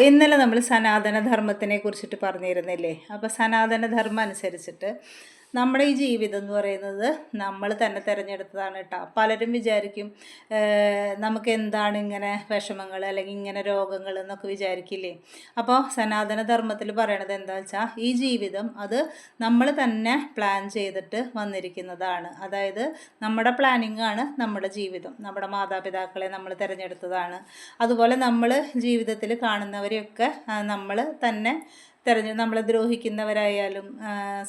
ഇന്നലെ നമ്മൾ സനാതനധർമ്മത്തിനെ കുറിച്ചിട്ട് പറഞ്ഞിരുന്നില്ലേ? അപ്പോൾ സനാതനധർമ്മം അനുസരിച്ചിട്ട് നമ്മുടെ ഈ ജീവിതം എന്ന് പറയുന്നത് നമ്മൾ തന്നെ തിരഞ്ഞെടുത്തതാണ് കേട്ടോ. പലരും വിചാരിക്കും നമുക്ക് എന്താണ് ഇങ്ങനെ വിഷമങ്ങൾ അല്ലെങ്കിൽ ഇങ്ങനെ രോഗങ്ങൾ എന്നൊക്കെ വിചാരിക്കില്ലേ? അപ്പോൾ സനാതനധർമ്മത്തിൽ പറയണത് എന്താ വെച്ചാൽ ഈ ജീവിതം അത് നമ്മൾ തന്നെ പ്ലാൻ ചെയ്തിട്ട് വന്നിരിക്കുന്നതാണ്. അതായത് നമ്മുടെ പ്ലാനിങ് ആണ് നമ്മുടെ ജീവിതം. നമ്മുടെ മാതാപിതാക്കളെ നമ്മൾ തിരഞ്ഞെടുത്തതാണ്. അതുപോലെ നമ്മൾ ജീവിതത്തിൽ കാണുന്നവരെയൊക്കെ നമ്മൾ തന്നെ നമ്മളെ ദ്രോഹിക്കുന്നവരായാലും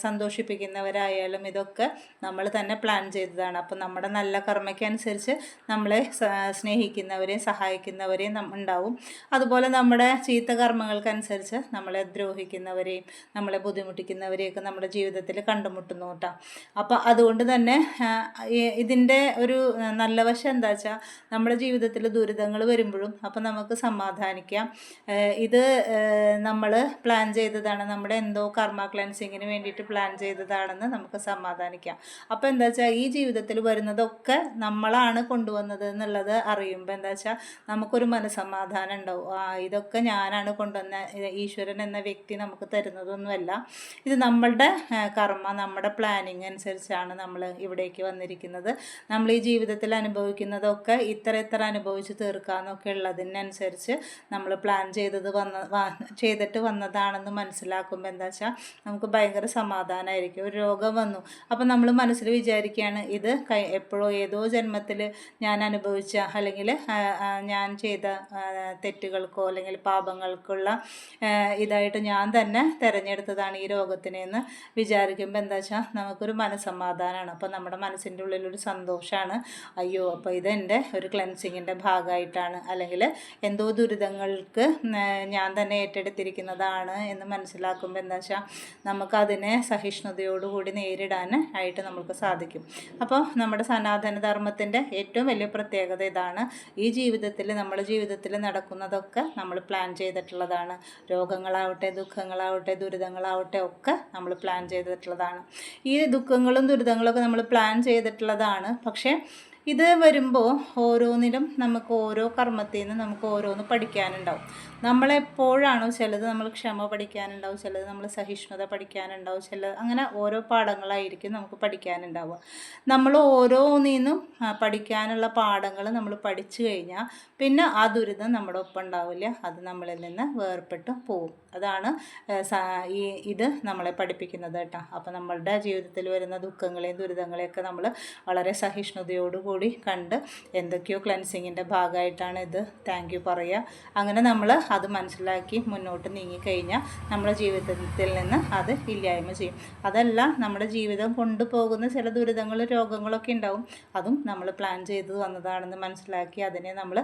സന്തോഷിപ്പിക്കുന്നവരായാലും ഇതൊക്കെ നമ്മൾ തന്നെ പ്ലാൻ ചെയ്തതാണ്. അപ്പോൾ നമ്മുടെ നല്ല കർമ്മയ്ക്കനുസരിച്ച് നമ്മളെ സ്നേഹിക്കുന്നവരെയും സഹായിക്കുന്നവരെയും ഉണ്ടാവും. അതുപോലെ നമ്മുടെ ചീത്ത കർമ്മങ്ങൾക്കനുസരിച്ച് നമ്മളെ ദ്രോഹിക്കുന്നവരെയും നമ്മളെ ബുദ്ധിമുട്ടിക്കുന്നവരെയൊക്കെ നമ്മുടെ ജീവിതത്തിൽ കണ്ടുമുട്ടുന്നു കേട്ടോ. അപ്പോൾ അതുകൊണ്ട് തന്നെ ഇതിൻ്റെ ഒരു നല്ല വശം എന്താ വെച്ചാൽ നമ്മുടെ ജീവിതത്തിൽ ദുരിതങ്ങൾ വരുമ്പോഴും അപ്പോൾ നമുക്ക് സമാധാനിക്കാം. ഇത് നമ്മൾ പ്ലാൻ ചെയ്തതാണ്, നമ്മുടെ എന്തോ കർമ്മ ക്ലെൻസിങ്ങിന് വേണ്ടിയിട്ട് പ്ലാൻ ചെയ്തതാണെന്ന് നമുക്ക് സമാധാനിക്കാം. അപ്പോൾ എന്താ വെച്ചാൽ ഈ ജീവിതത്തിൽ വരുന്നതൊക്കെ നമ്മളാണ് കൊണ്ടുവന്നത് എന്നുള്ളത് അറിയുമ്പോൾ എന്താ വെച്ചാൽ നമുക്കൊരു മനസ്സമാധാനം ഉണ്ടാവും. ഇതൊക്കെ ഞാനാണ് കൊണ്ടുവന്ന, ഈശ്വരൻ എന്ന വ്യക്തി നമുക്ക് തരുന്നതൊന്നുമല്ല. ഇത് നമ്മളുടെ കർമ്മ, നമ്മുടെ പ്ലാനിങ് അനുസരിച്ചാണ് നമ്മൾ ഇവിടേക്ക് വന്നിരിക്കുന്നത്. നമ്മൾ ഈ ജീവിതത്തിൽ അനുഭവിക്കുന്നതൊക്കെ ഇത്ര അനുഭവിച്ച് തീർക്കാമെന്നൊക്കെ ഉള്ളതിനനുസരിച്ച് നമ്മൾ പ്ലാൻ ചെയ്തിട്ട് വന്നതാണെന്ന് മനസ്സിലാക്കുമ്പോൾ എന്താ വെച്ചാൽ നമുക്ക് ഭയങ്കര സമാധാനമായിരിക്കും. ഒരു രോഗം വന്നു അപ്പം നമ്മൾ മനസ്സിൽ വിചാരിക്കുകയാണ് ഇത് എപ്പോഴോ ഏതോ ജന്മത്തിൽ ഞാൻ അനുഭവിച്ച അല്ലെങ്കിൽ ഞാൻ ചെയ്ത തെറ്റുകൾക്കോ അല്ലെങ്കിൽ പാപങ്ങൾക്കുള്ള ഇതായിട്ട് ഞാൻ തന്നെ തിരഞ്ഞെടുത്തതാണ് ഈ രോഗത്തിനെന്ന് വിചാരിക്കുമ്പോൾ എന്താ വെച്ചാൽ നമുക്കൊരു മനസ്സമാധാനമാണ്. അപ്പോൾ നമ്മുടെ മനസ്സിൻ്റെ ഉള്ളിലൊരു സന്തോഷമാണ്. അയ്യോ, അപ്പോൾ ഇതെൻ്റെ ഒരു ക്ലെൻസിങ്ങിൻ്റെ ഭാഗമായിട്ടാണ്, അല്ലെങ്കിൽ എന്തോ ദുരിതങ്ങൾക്ക് ഞാൻ തന്നെ ഏറ്റെടുത്തിരിക്കുന്നതാണ് എന്ന് മനസ്സിലാക്കുമ്പോൾ എന്താ വെച്ചാൽ നമുക്കതിനെ സഹിഷ്ണുതയോടുകൂടി നേരിടാൻ ആയിട്ട് നമുക്ക് സാധിക്കും. അപ്പോൾ നമ്മുടെ സനാതനധർമ്മത്തിൻ്റെ ഏറ്റവും വലിയ പ്രത്യേകത ഇതാണ്. ഈ ജീവിതത്തിൽ, നമ്മുടെ ജീവിതത്തിൽ നടക്കുന്നതൊക്കെ നമ്മൾ പ്ലാൻ ചെയ്തിട്ടുള്ളതാണ്. രോഗങ്ങളാവട്ടെ, ദുഃഖങ്ങളാവട്ടെ, ദുരിതങ്ങളാവട്ടെ ഒക്കെ നമ്മൾ പ്ലാൻ ചെയ്തിട്ടുള്ളതാണ്. ഈ ദുഃഖങ്ങളും ദുരിതങ്ങളൊക്കെ നമ്മൾ പ്ലാൻ ചെയ്തിട്ടുള്ളതാണ്. പക്ഷേ ഇത് വരുമ്പോൾ ഓരോന്നിലും നമുക്ക് ഓരോ കർമ്മത്തിൽ നിന്ന് നമുക്ക് ഓരോന്ന് പഠിക്കാനുണ്ടാവും. നമ്മളെപ്പോഴാണോ ചിലത് നമ്മൾ ക്ഷമ പഠിക്കാനുണ്ടാവും, ചിലത് നമ്മൾ സഹിഷ്ണുത പഠിക്കാനുണ്ടാവും, അങ്ങനെ ഓരോ പാഠങ്ങളായിരിക്കും നമുക്ക് പഠിക്കാനുണ്ടാവുക. നമ്മൾ ഓരോന്നിന്നും പഠിക്കാനുള്ള പാഠങ്ങൾ നമ്മൾ പഠിച്ചു കഴിഞ്ഞാൽ പിന്നെ ആ ദുരിതം നമ്മുടെ ഒപ്പം ഉണ്ടാവില്ല, അത് നമ്മളിൽ നിന്ന് വേർപെട്ട് പോവും. അതാണ് ഇത് നമ്മളെ പഠിപ്പിക്കുന്നത് കേട്ടോ. അപ്പോൾ നമ്മളുടെ ജീവിതത്തിൽ വരുന്ന ദുഃഖങ്ങളെയും ദുരിതങ്ങളെയൊക്കെ നമ്മൾ വളരെ സഹിഷ്ണുതയോടുകൂടി കണ്ട് എന്തൊക്കെയോ ക്ലെൻസിങ്ങിൻ്റെ ഭാഗമായിട്ടാണ് ഇത്, താങ്ക് യു പറയുക. അങ്ങനെ നമ്മൾ അത് മനസ്സിലാക്കി മുന്നോട്ട് നീങ്ങിക്കഴിഞ്ഞാൽ നമ്മുടെ ജീവിതത്തിൽ നിന്ന് അത് ഇല്ലായ്മ ചെയ്യും. അതല്ല, നമ്മുടെ ജീവിതം കൊണ്ടുപോകുന്ന ചില ദുരിതങ്ങൾ രോഗങ്ങളൊക്കെ ഉണ്ടാവും, അതും നമ്മൾ പ്ലാൻ ചെയ്ത് വന്നതാണെന്ന് മനസ്സിലാക്കി അതിനെ നമ്മൾ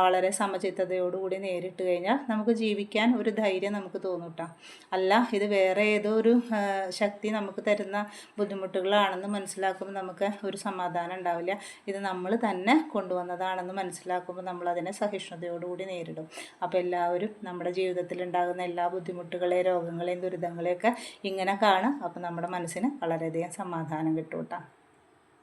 വളരെ സമചിത്തതയോടുകൂടി നേരിട്ട് കഴിഞ്ഞാൽ നമുക്ക് ജീവിക്കാൻ ഒരു ധൈര്യം നമുക്ക് തോന്നും കേട്ടോ. അല്ല, ഇത് വേറെ ഏതോ ഒരു ശക്തി നമുക്ക് തരുന്ന ബുദ്ധിമുട്ടുകളാണെന്ന് മനസ്സിലാക്കുമ്പോൾ നമുക്ക് ഒരു സമാധാനം ഉണ്ടാവില്ല. ഇത് നമ്മൾ തന്നെ കൊണ്ടുവന്നതാണെന്ന് മനസ്സിലാക്കുമ്പോൾ നമ്മളതിനെ സഹിഷ്ണുതയോടുകൂടി നേരിടും. അപ്പോൾ എല്ലാവരും നമ്മുടെ ജീവിതത്തിൽ ഉണ്ടാകുന്ന എല്ലാ ബുദ്ധിമുട്ടുകളെയും രോഗങ്ങളെയും ദുരിതങ്ങളെയൊക്കെ ഇങ്ങനെ കാണും. അപ്പോൾ നമ്മുടെ മനസ്സിന് വളരെയധികം സമാധാനം കിട്ടും കേട്ടോ.